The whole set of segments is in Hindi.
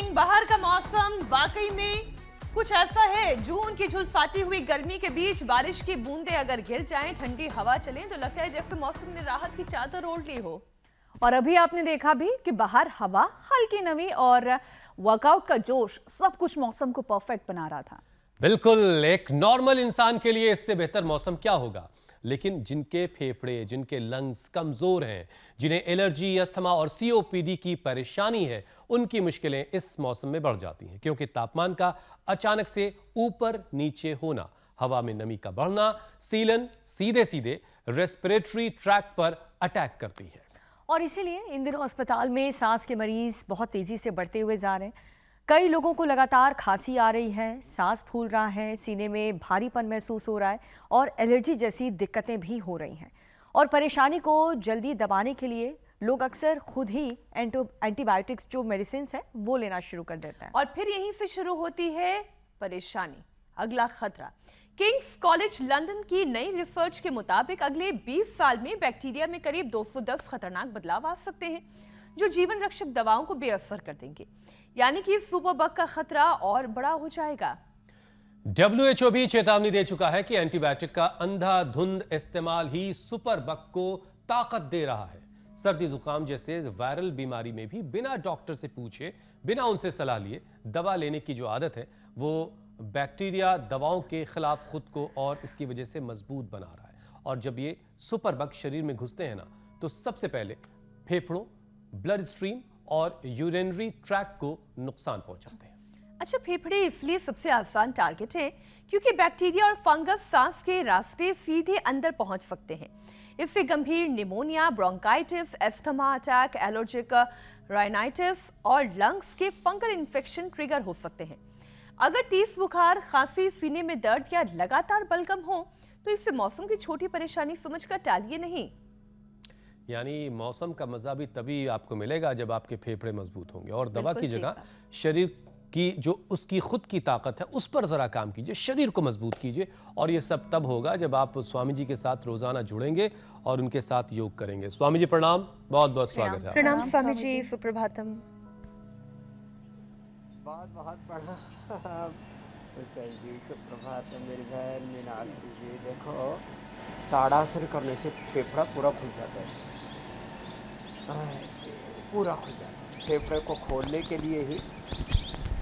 मॉर्निंग। बाहर का मौसम वाकई में कुछ ऐसा है, जून की झुलसाती हुई गर्मी के बीच बारिश की बूंदें अगर गिर जाएं, ठंडी हवा चले तो लगता है जैसे मौसम ने राहत की चादर ओढ़ ली हो। और अभी आपने देखा भी कि बाहर हवा, हल्की नमी और वर्कआउट का जोश सब कुछ मौसम को परफेक्ट बना रहा था। बिल्कुल, एक नॉर्मल इंसान के लिए इससे बेहतर मौसम क्या होगा। लेकिन जिनके फेफड़े, जिनके लंग्स कमजोर हैं, जिन्हें एलर्जी, अस्थमा और सीओपीडी की परेशानी है, उनकी मुश्किलें इस मौसम में बढ़ जाती हैं, क्योंकि तापमान का अचानक से ऊपर नीचे होना, हवा में नमी का बढ़ना, सीलन सीधे सीधे रेस्पिरेटरी ट्रैक पर अटैक करती है। और इसीलिए इन दिनों अस्पताल में सांस के मरीज बहुत तेजी से बढ़ते हुए जा रहे हैं। कई लोगों को लगातार खांसी आ रही है, सांस फूल रहा है, सीने में भारीपन महसूस हो रहा है और एलर्जी जैसी दिक्कतें भी हो रही हैं। और परेशानी को जल्दी दबाने के लिए लोग अक्सर खुद ही एंटीबायोटिक्स जो मेडिसिन है वो लेना शुरू कर देते हैं। और फिर यहीं से शुरू होती है परेशानी, अगला खतरा। किंग्स कॉलेज लंदन की नई रिसर्च के मुताबिक अगले 20 साल में बैक्टीरिया में करीब 210 खतरनाक बदलाव आ सकते हैं, जो जीवन रक्षक दवाओं को बेअसर कर देंगे। यानी कि सुपरबग का खतरा और बड़ा हो जाएगा। WHO भी चेतावनी दे चुका है कि एंटीबायोटिक का अंधाधुंध इस्तेमाल ही सुपरबग को ताकत दे रहा है। सर्दी जुकाम जैसे वायरल बीमारी में भी बिना डॉक्टर से पूछे, बिना उनसे सलाह लिए दवा लेने की जो आदत है, वो बैक्टीरिया दवाओं के खिलाफ खुद को और इसकी वजह से मजबूत बना रहा है। और जब ये सुपरबग शरीर में घुसते हैं ना, तो सबसे पहले फेफड़ों, ब्लड स्ट्रीम और यूरिनरी ट्रैक को नुकसान पहुंचाते हैं। अच्छा, फेफड़े इसलिए सबसे आसान टारगेट है क्योंकि बैक्टीरिया और फंगस सांस के रास्ते सीधे अंदर पहुंच सकते हैं। इससे गंभीर pneumonia, bronchitis, asthma attack, allergic rhinitis और लंग्स के फंगल इन्फेक्शन ट्रिगर हो सकते हैं। अगर तेज बुखार, खांसी, सीने में दर्द या लगातार बलगम हो तो इसे मौसम की छोटी परेशानी समझकर टालिए नहीं। यानी मौसम का मजा भी तभी आपको मिलेगा जब आपके फेफड़े मजबूत होंगे। और दवा की जगह शरीर की जो उसकी खुद की ताकत है उस पर जरा काम कीजिए, शरीर को मजबूत कीजिए। और ये सब तब होगा जब आप स्वामी जी के साथ रोजाना जुड़ेंगे और उनके साथ योग करेंगे। स्वामी जी प्रणाम, बहुत बहुत स्वागत है। प्रणाम स्वामी जी, सुप्रभातम। बहुत बहुत प्रणाम जी, सुप्रभातम मेरी बहन मीनाक्षी जी। देखो, ताड़ासन करने से फेफड़ा पूरा खुल जाता है, ऐसे पूरा खुल जाता है। फेफड़े को खोलने के लिए ही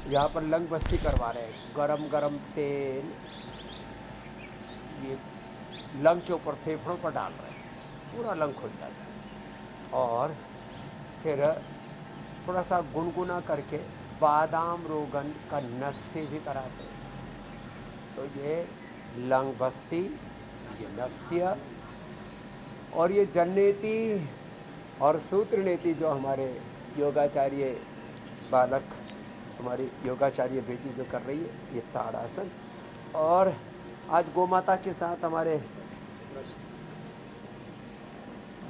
यहाँ पर लंग बस्ती करवा रहे हैं। गरम गरम तेल ये लंग के ऊपर, फेफड़ों पर डाल रहे हैं, पूरा लंग खुल जाता है। और फिर थोड़ा सा गुनगुना करके बादाम रोगन का नस्य भी कराते हैं। तो ये लंग बस्ती, ये नस्य और ये जन्नेती और सूत्र नेति जो हमारे योगाचार्य बालक, हमारी योगाचार्य बेटी जो कर रही है, ये ताड़ासन। और आज गौ माता के साथ हमारे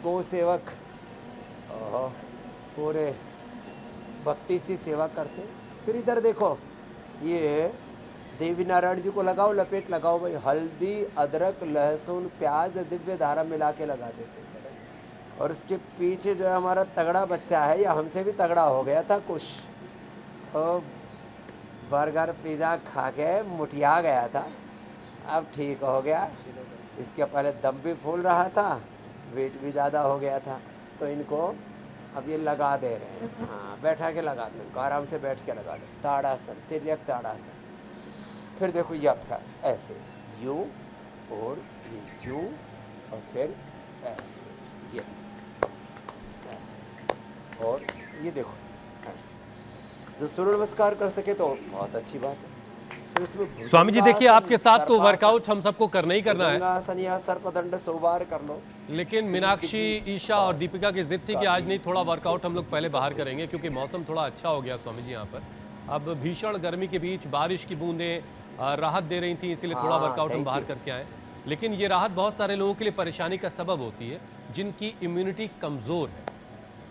गौ सेवक पूरे भक्ति से सेवा करते। फिर इधर देखो, ये देवी नारायण जी को लगाओ, लपेट लगाओ भाई, हल्दी, अदरक, लहसुन, प्याज, दिव्य धारा मिला के लगा देते। और उसके पीछे जो है हमारा तगड़ा बच्चा है, या हमसे भी तगड़ा हो गया था कुछ, और बर्गर पिज़्ज़ा खा के मुटिया गया था, अब ठीक हो गया। इसके पहले दम भी फूल रहा था, वेट भी ज़्यादा हो गया था, तो इनको अब ये लगा दे रहे हैं। हाँ, बैठा के लगा दे, आराम से बैठ के लगा दे। ताड़ासन, तिर्यक ताड़ासन। फिर देखो ये अभ्यास, ऐसे यूं और यूं, और फिर ऐसे, ये ऐसे, और ये देखो ऐसे। जो सूर्य नमस्कार कर सके तो बहुत अच्छी बात है। स्वामी जी देखिए, आपके साथ तो वर्कआउट हम सबको करना ही करना है, आसन या सर्पदंड 100 बार कर लो। लेकिन मीनाक्षी, ईशा और दीपिका की जिद थी कि आज नहीं, थोड़ा वर्कआउट हम लोग पहले बाहर करेंगे क्योंकि मौसम थोड़ा अच्छा हो गया स्वामी जी यहाँ पर। अब भीषण गर्मी के बीच बारिश की बूंदें राहत दे रही थी, इसीलिए थोड़ा वर्कआउट हम बाहर करके आए। लेकिन ये राहत बहुत सारे लोगों के लिए परेशानी का सबब होती है, जिनकी इम्यूनिटी कमज़ोर है,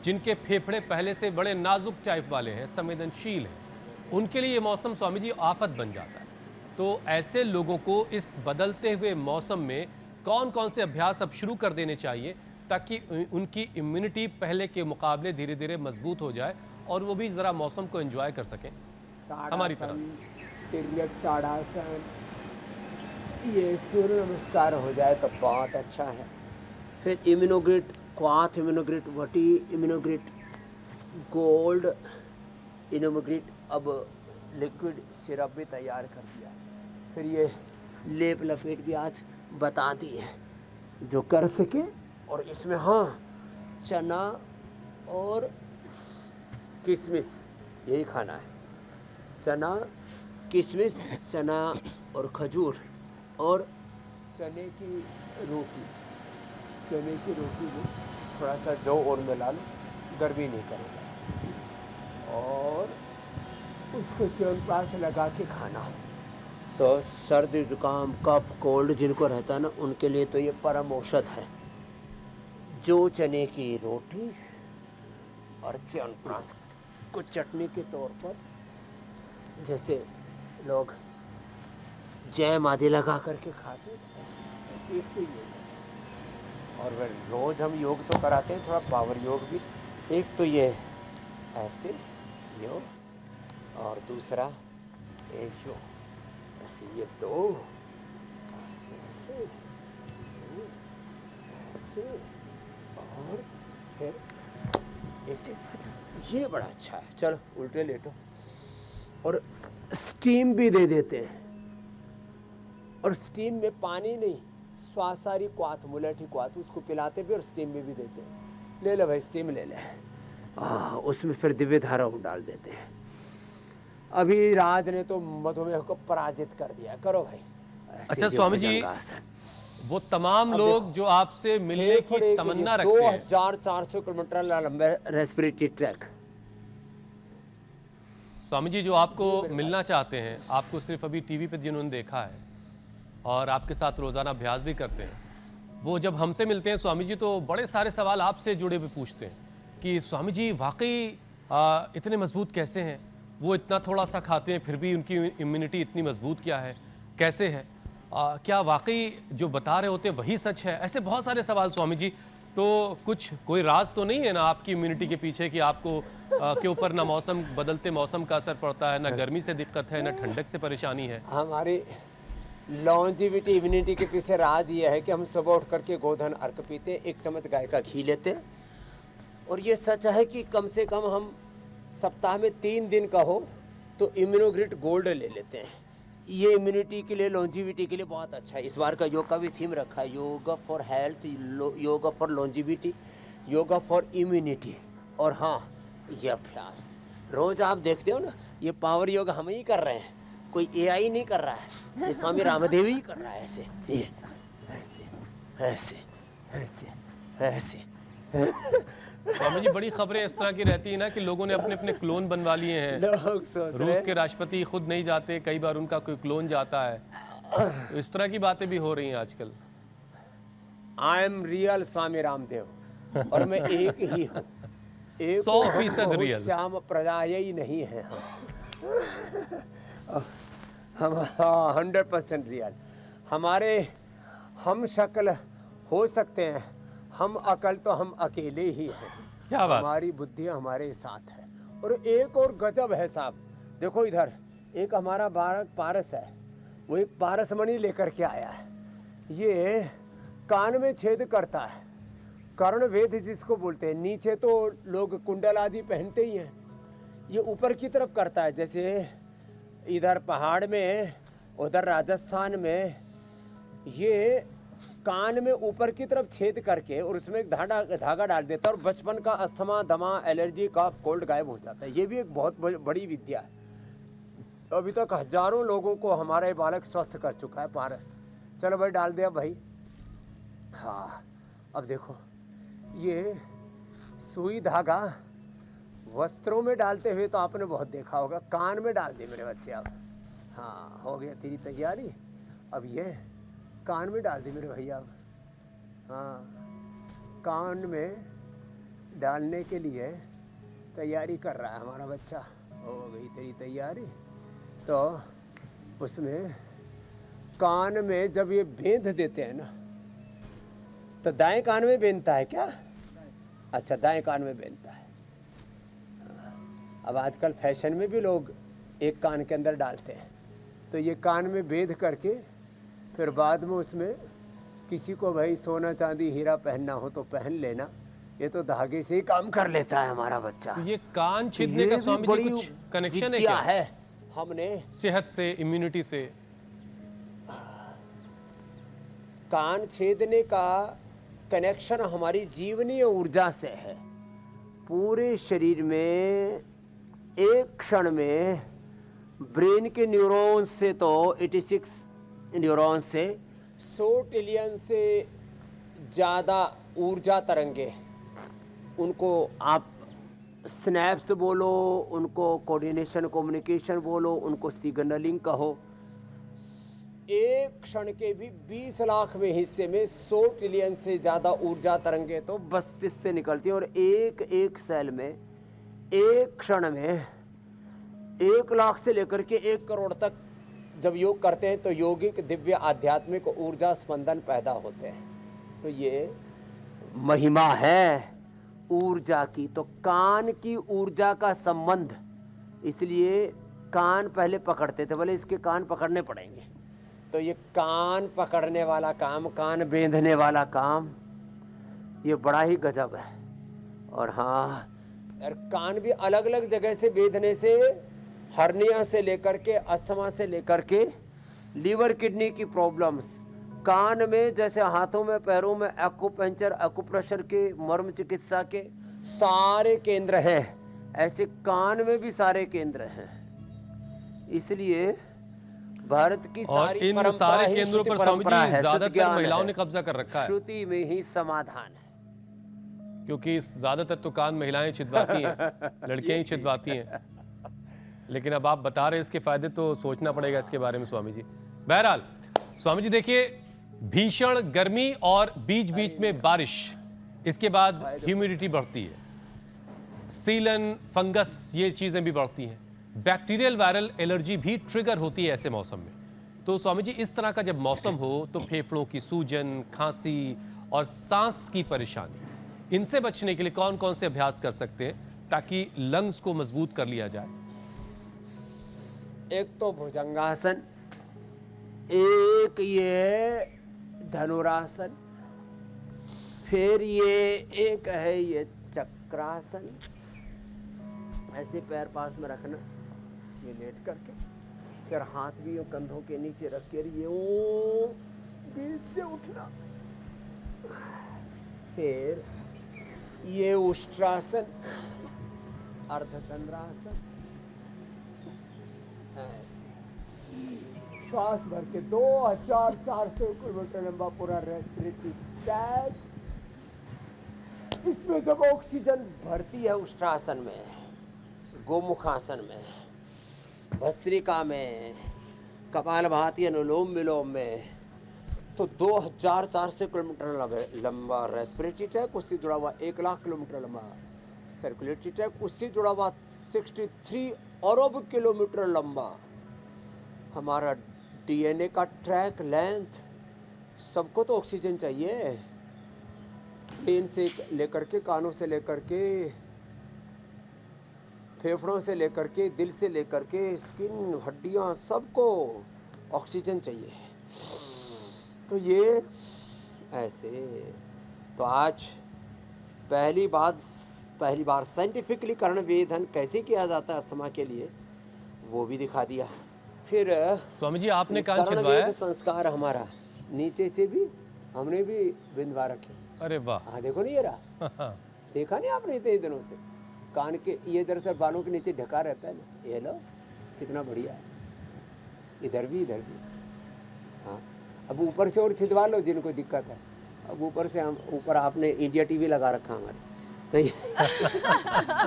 जिनके फेफड़े पहले से बड़े नाजुक टाइप वाले हैं, संवेदनशील हैं, उनके लिए ये मौसम स्वामी जी आफत बन जाता है। तो ऐसे लोगों को इस बदलते हुए मौसम में कौन कौन से अभ्यास अब शुरू कर देने चाहिए ताकि उनकी इम्यूनिटी पहले के मुकाबले धीरे धीरे मजबूत हो जाए और वो भी ज़रा मौसम को एंजॉय कर सकें हमारी तरह से। तिर्यक ताड़ासन, ये सूर्य नमस्कार हो जाए तो बहुत अच्छा है। फिर इम्यूनोग्रिड क्वाथ, इम्यूनोग्रिड वटी, इम्यूनोग्रिड गोल्ड, इम्यूनोग्रिड अब लिक्विड सिरप भी तैयार कर दिया है। फिर ये लेप लपेट भी आज बता दी है जो कर सके। और इसमें हाँ चना और किशमिश यही खाना है। चना किशमिश, चना और खजूर और चने की रोटी। चने की रोटी में थोड़ा सा जौ और मिला लो, गर्मी नहीं करेगा। और उसको च्यवनप्राश लगा के खाना। तो सर्दी जुकाम कफ कोल्ड जिनको रहता है ना, उनके लिए तो ये परम औषध है। जो चने की रोटी और च्यवनप्राश को चटनी के तौर पर, जैसे लोग जैम आदि लगा करके खाते हैं, एक तो ये है। और वह रोज़ हम योग तो कराते हैं, थोड़ा पावर योग भी। एक तो ये ऐसे योग और दूसरा एक योग, ऐसे ये दो, ऐसे ऐसे ऐसे और फिर ये बड़ा अच्छा है। चलो उल्टे लेटो। और स्टीम भी दे देते हैं। और स्टीम में पानी नहीं, स्वासारी क्वाथ, मुलेठी क्वाथ, उसको पिलाते भी और स्टीम में भी देते हैं। ले लो भाई स्टीम ले ले। उसमें फिर दिव्य धारा डाल देते हैं। अभी राज ने तो मधुमेह को पराजित कर दिया। करो भाई। अच्छा स्वामी जी, वो तमाम लोग जो आपसे मिलने की तमन्ना रखते हैं, 2400 किलोमीटर लंबे रेस्पिरेटरी ट्रैक। स्वामी जी जो आपको मिलना चाहते हैं, आपको सिर्फ अभी टीवी पे जिन्होंने देखा है और आपके साथ रोजाना अभ्यास भी करते हैं, वो जब हमसे मिलते हैं स्वामी जी तो बड़े सारे सवाल आपसे जुड़े हुए पूछते हैं कि स्वामी जी वाकई इतने मजबूत कैसे हैं, वो इतना थोड़ा सा खाते हैं फिर भी उनकी इम्यूनिटी इतनी मजबूत क्या है, कैसे है, क्या वाकई जो बता रहे होते हैं वही सच है। ऐसे बहुत सारे सवाल स्वामी जी। तो कुछ कोई राज तो नहीं है ना आपकी इम्यूनिटी के पीछे कि आपको के ऊपर ना मौसम बदलते मौसम का असर पड़ता है, ना गर्मी से दिक्कत है, ना ठंडक से परेशानी है? हमारी लॉन्जिविटी इम्यूनिटी के पीछे राज ये है कि हम सुबह उठ करके गोधन अर्क पीते हैं, 1 चम्मच गाय का घी लेते हैं। और ये सच है कि कम से कम हम सप्ताह में 3 दिन का हो तो इम्यूनोग्रिड गोल्ड ले लेते हैं। ये इम्यूनिटी के लिए, लॉन्जिविटी के लिए बहुत अच्छा है। इस बार का योग का भी थीम रखा है, yoga for health, yoga for longevity, yoga for immunity. और हाँ, ये अभ्यास रोज आप देखते हो ना, ये पावर योग हम ही कर रहे हैं, कोई एआई नहीं कर रहा है, ये स्वामी रामदेव ही कर रहा है। ऐसे ये ऐसे ऐसे ऐसे ऐसे। स्वामी जी बड़ी खबरें इस तरह की रहती है ना कि लोगों ने अपने अपने क्लोन बनवा लिए हैं। लोग सोच रहे रूस के राष्ट्रपति खुद नहीं जाते, कई बार उनका कोई क्लोन जाता है। तो इस तरह की बातें भी हो रही हैं आजकल। I am real Swami Ramdev और मैं एक ही हूँ, 100% रियल। श्याम प्रजा ही नहीं है हम 100% रियल। हमारे हम शक्ल हो सकते हैं, हम अकल तो हम अकेले ही हैं। क्या बात? हमारी बुद्धि हमारे साथ है। और एक और गजब है साहब, देखो इधर एक हमारा बालक पारस है, वो एक पारसमणि लेकर के आया है। ये कान में छेद करता है, कर्ण वेद जिसको बोलते हैं। नीचे तो लोग कुंडल आदि पहनते ही हैं, ये ऊपर की तरफ करता है। जैसे इधर पहाड़ में, उधर राजस्थान में, ये कान में ऊपर की तरफ छेद करके और उसमें एक धागा डाल देता है और बचपन का अस्थमा, दमा, एलर्जी, कफ, कोल्ड गायब हो जाता है। ये भी एक बहुत बड़ी विद्या है। अभी तक हजारों लोगों को हमारा ये बालक स्वस्थ कर चुका है पारस। चलो भाई डाल दिया भाई। हाँ अब देखो, ये सुई धागा वस्त्रों में डालते हुए तो आपने बहुत देखा होगा, कान में डाल दिए मेरे बच्चे। अब हाँ हो गया तेरी तैयारी। अब ये कान में डाल दी मेरे भैया। हाँ कान में डालने के लिए तैयारी कर रहा है हमारा बच्चा। हो गई तेरी तैयारी। तो उसमें कान में जब ये बेंध देते हैं ना, तो दाएं कान में बेनता है क्या? अच्छा, दाएं कान में बेनता है। अब आजकल फैशन में भी लोग एक कान के अंदर डालते हैं, तो ये कान में बेध करके फिर बाद में उसमें किसी को भाई सोना चांदी हीरा पहनना हो तो पहन लेना। ये तो धागे से ही काम कर लेता है हमारा बच्चा। तो ये कान छेदने ये का भी स्वामी जी बड़ी कुछ कनेक्शन है विद्या क्या? है हमने सेहत से, इम्यूनिटी से? कान छेदने का कनेक्शन हमारी जीवनीय ऊर्जा से है। पूरे शरीर में एक क्षण में ब्रेन के न्यूरॉन्स से तो 86 न्यूरॉन से 100 ट्रिलियन से ज़्यादा ऊर्जा तरंगे, उनको आप स्नैप्स बोलो, उनको कोऑर्डिनेशन कम्युनिकेशन बोलो, उनको सिग्नलिंग कहो। एक क्षण के भी 20 लाख में हिस्से में 100 ट्रिलियन से ज़्यादा ऊर्जा तरंगे तो बस्तिस से निकलती हैं। और एक एक सेल में एक क्षण में 1 लाख से लेकर के 1 करोड़ तक जब योग करते हैं तो यौगिक दिव्य आध्यात्मिक ऊर्जा स्पंदन पैदा होते हैं। तो ये महिमा है ऊर्जा की। तो कान की ऊर्जा का संबंध, इसलिए कान पहले पकड़ते थे, बोले इसके कान पकड़ने पड़ेंगे। तो ये कान पकड़ने वाला काम, कान बेंधने वाला काम, ये बड़ा ही गजब है। और हाँ, और कान भी अलग अलग जगह से बेंधने से हर्निया से लेकर के अस्थमा से लेकर के लीवर किडनी की प्रॉब्लम्स, कान में जैसे हाथों में पैरों में एक्यूपंक्चर एक्यूप्रेशर के मर्म चिकित्सा के सारे केंद्र हैं, ऐसे कान में भी सारे केंद्र हैं। इसलिए भारत की और सारी इन परंपरा सारे ही केंद्रों श्रुति पर स्वामी परंपरा जी है, ज्यादातर सद्ज्ञान महिलाओं है। ने कब्जा कर रखा है, श्रुति में ही समाधान है। क्योंकि ज्यादातर तो कान महिलाएं छिदवाती हैं, लड़कियां ही छिदवाती हैं। लेकिन अब आप बता रहे हैं इसके फायदे, तो सोचना पड़ेगा इसके बारे में स्वामी जी। बहरहाल स्वामी जी देखिए, भीषण गर्मी और बीच बीच में बारिश, इसके बाद ह्यूमिडिटी बढ़ती है, सीलन, फंगस, ये चीजें भी बढ़ती हैं, बैक्टीरियल वायरल एलर्जी भी ट्रिगर होती है ऐसे मौसम में। तो स्वामी जी, इस तरह का जब मौसम हो तो फेफड़ों की सूजन, खांसी और सांस की परेशानी, इनसे बचने के लिए कौन कौन से अभ्यास कर सकते हैं ताकि लंग्स को मजबूत कर लिया जाए? एक तो भुजंगासन, एक ये धनुरासन, फिर ये एक है ये चक्रासन। ऐसे पैर पास में रखना, ये लेट करके, फिर हाथ भी कंधों के नीचे रख कर ये बीच से उठना, फिर ये उष्ट्रासन, अर्धचंद्रासन, श्वास भर के 2400 किलोमीटर लंबा पूरा रेस्पिरेटरी टैग। इसमें जब ऑक्सीजन भरती है उष्ट्रासन में, गोमुखासन में, भस्त्रिका में, कपालभाति अनुलोम विलोम में, तो 2400 किलोमीटर लंबा रेस्पिरेटरी ट्रैक, उससे जुड़ा हुआ 1 लाख किलोमीटर लंबा सर्कुलेटरी ट्रैक, उससे जुड़ा हुआ 63 अरब किलोमीटर लंबा हमारा डीएनए का ट्रैक लेंथ। सबको तो ऑक्सीजन चाहिए, ब्रेन से लेकर के, कानों से लेकर के, फेफड़ों से लेकर के, दिल से लेकर के, स्किन, हड्डियां, सबको ऑक्सीजन चाहिए। तो ये ऐसे, तो आज पहली बार साइंटिफिकली कर्ण वेधन कैसे किया जाता है अस्थमा के लिए, वो भी दिखा दिया। फिर स्वामी जी, आपने कान कर्ण छिदवाया? वेध संस्कार हमारा नीचे से भी हमने भी बिंदवा रखे। अरे वाह, हाँ देखो नहीं, ये रहा, देखा नहीं आपने इतने दिनों से? कान के ये दरअसल बालों के नीचे ढका रहता है ना, ये लो कितना बढ़िया है, इधर भी इधर भी। हाँ, अब ऊपर से और छिदवा लो जिनको दिक्कत है। अब ऊपर से हम, ऊपर आपने इंडिया टीवी लगा रखा हमारे, तो ये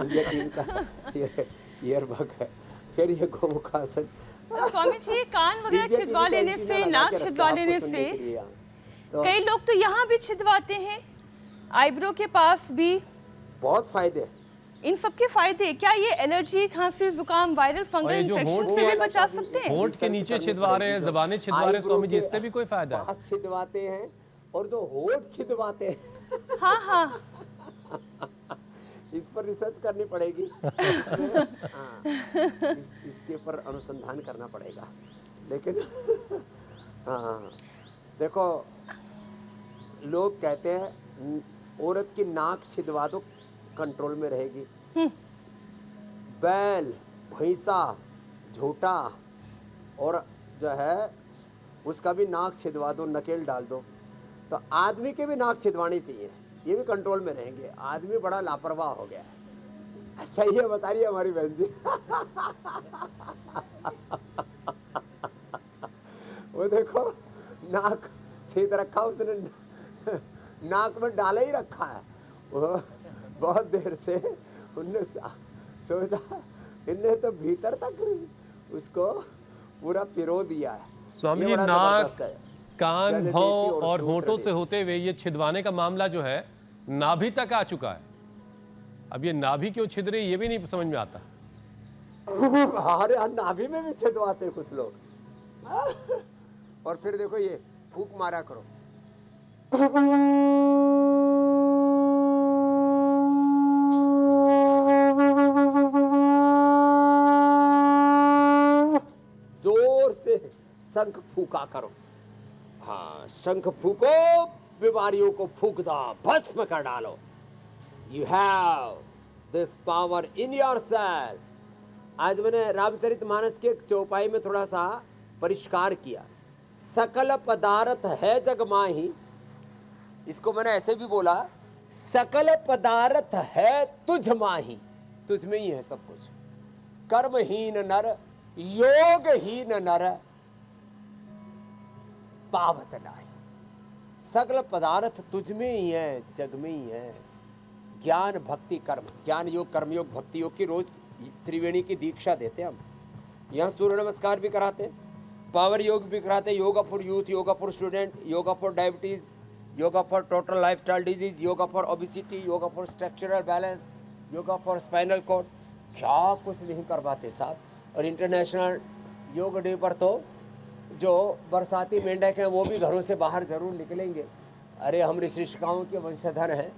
इंडिया टीवी का ये ईयरबग है। फिर ये गोमुखासन। तो स्वामी जी, कान वगैरह इंडिया छिदवा टीवी का लेने एंटीना से, लगा नाक के रखते हैं छिदवा आपको लेने सुनने से, के लिए यहाँ। तो कई लोग तो यहाँ भी छिदवाते हैं, आईब्रो के पास भी। बहुत फायदे। इन सब के फायदे क्या? ये एलर्जी, खांसी, जुकाम, वायरल फंगल ये जो इन्फेक्शन होंठ से भी बचा सकते हैं? होंठ के नीचे छिदवा रहे हैं, जबानें छिदवा रहे हैं, स्वामी जी, इससे भी कोई फायदा है? पास छिदवाते हैं और जो होठ छिदवाते हैं हाँ हाँ इस पर रिसर्च करनी पड़ेगी। हाँ, इसके ऊपर अनुसंधान करना पड़ेगा। लेकिन हाँ, देखो लोग कहते हैं औरत की नाक छिदवा दो कंट्रोल में रहेगी, बैल भैंसा झूठा और जो है उसका भी नाक छिदवा दो, नकेल डाल दो। तो आदमी के भी नाक छिदवानी चाहिए, ये भी कंट्रोल में रहेंगे। आदमी बड़ा लापरवाह हो गया है। सही है, बता रही है हमारी बहन जी। वो देखो नाक छेद रखा उसने, नाक में डाला ही रखा है। वो बहुत देर से उनने सोचा, इनने तो भीतर तक उसको पूरा पिरो दिया है। स्वामी ये जी, बड़ा नाक, जबरदस्त है। कान, जल भौं देती और सूत्र होठों से देती। होते हुए ये छिदवाने का मामला जो है नाभि तक आ चुका है। अब ये नाभि क्यों छिद रही, ये भी नहीं समझ में आता। अरे नाभि में भी छिदवाते हैं कुछ लोग। और फिर देखो ये फूक मारा करो। जोर से शंख फूका करो। हाँ, शंख फूको, बीमारियों को फूक दो, भस्म कर डालो। You have this power in your self. आज मैंने रामचरितमानस के एक चौपाई में थोड़ा सा परिष्कार किया। सकल पदार्थ है जग माही, इसको मैंने ऐसे भी बोला, सकल पदार्थ है तुझ माही, तुझ में ही है सब कुछ। कर्महीन नर योगहीन नर पावत नाही। सकल पदार्थ तुझ में ही है, जग में ही है। ज्ञान भक्ति कर्म, ज्ञान योग कर्म योग भक्ति योग की रोज त्रिवेणी की दीक्षा देते हैं हम। यहाँ सूर्य नमस्कार भी कराते हैं, पावर योग भी कराते हैं, yoga for youth, yoga for student, yoga for diabetes, yoga for total lifestyle disease, yoga for obesity, yoga for structural balance, yoga for spinal cord. क्या कुछ नहीं करवाते साहब। और इंटरनेशनल योग डे पर तो जो बरसाती मेंढक हैं वो भी घरों से बाहर जरूर निकलेंगे। अरे हम ऋषिकाओं के वंशधर हैं।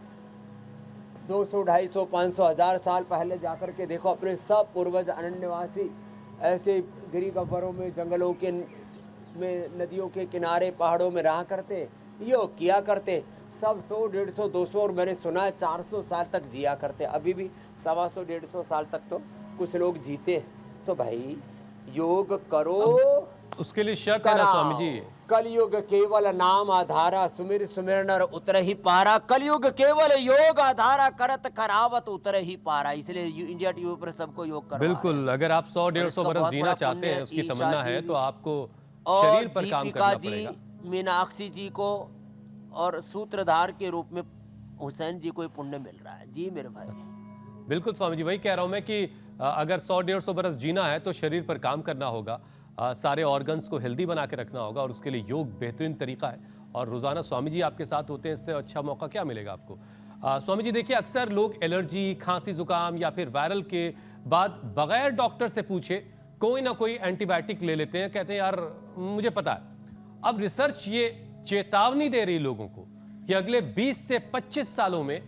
200, 250, 500, 1000 साल पहले जाकर के देखो, अपने सब पूर्वज अरण्यवासी ऐसे गिरी गब्बरों में, जंगलों के में, नदियों के किनारे, पहाड़ों में रहा करते, योग किया करते। सब 100, 150, 200 और मैंने सुना है 400 साल तक जिया करते। अभी भी 125, 150 साल तक तो कुछ लोग जीते हैं। तो भाई योग करो, उसके लिए शर्त है ना स्वामी जी। कलयुग केवल नाम आधारा, सुमिर सुमिर नर उतर ही पारा। कलयुग केवल योग आधारा, करत करावत उतर ही पारा। इसलिए इंडिया टीवी पर सबको योग करवा बिल्कुल, अगर आप 100-150 बरस जीना चाहते हैं, उसकी तमन्ना है, तो आपको शरीर पर काम करना पड़ेगा। मीनाक्षी जी को और सूत्रधार के रूप में हुसैन जी को पुण्य मिल रहा है। जी मेरे भाई, बिल्कुल स्वामी जी, वही कह रहा हूं मैं कि अगर 100-150 बरस जीना है तो शरीर पर काम करना होगा, सारे ऑर्गन्स को हेल्दी बना के रखना होगा, और उसके लिए योग बेहतरीन तरीका है। और रोजाना स्वामी जी आपके साथ होते हैं, इससे अच्छा मौका क्या मिलेगा आपको। स्वामी जी देखिए, अक्सर लोग एलर्जी, खांसी, जुकाम या फिर वायरल के बाद बगैर डॉक्टर से पूछे कोई ना कोई एंटीबायोटिक ले लेते हैं, कहते हैं यार मुझे पता है। अब रिसर्च ये चेतावनी दे रही लोगों को कि अगले 20 से 25 सालों में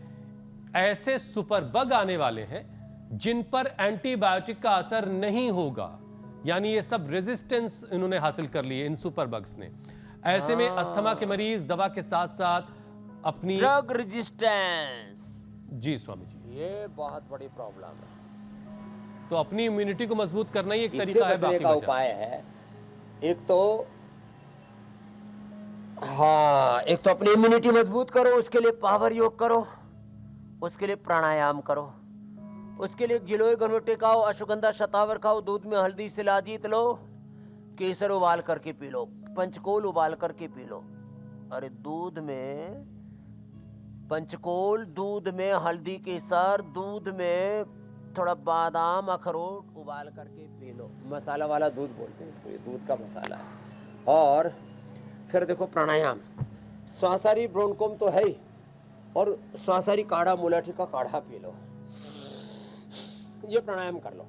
ऐसे सुपर बग आने वाले हैं जिन पर एंटीबायोटिक का असर नहीं होगा। यानी ये सब रेजिस्टेंस इन्होंने हासिल कर ली है इन सुपर बग्स ने। ऐसे में अस्थमा के मरीज दवा के साथ साथ अपनी ड्रग रेजिस्टेंस, जी स्वामी जी, ये बहुत बड़ी प्रॉब्लम है। तो अपनी इम्यूनिटी को मजबूत करना ही एक इससे तरीका है, बचने बाकी का बचा। उपाय है एक तो, हाँ, एक तो अपनी इम्यूनिटी मजबूत करो, उसके लिए पावर योग करो, उसके लिए प्राणायाम करो, उसके लिए गिलोय गनवटे खाओ, अश्वगंधा शतावर खाओ, दूध में हल्दी शिलाजीत लो, केसर उबाल करके पी लो, पंचकोल उबाल करके पी लो। अरे दूध में पंचकोल, दूध में हल्दी, केसर, दूध में थोड़ा बादाम, अखरोट उबाल करके पी लो। मसाला वाला दूध बोलते हैं इसको, ये दूध का मसाला है। और फिर देखो प्राणायाम, श्वासारी ब्रोंकोम तो है ही, और श्वासारी काढ़ा, मुलाठी का काढ़ा पी लो, ये प्राणायाम कर लो।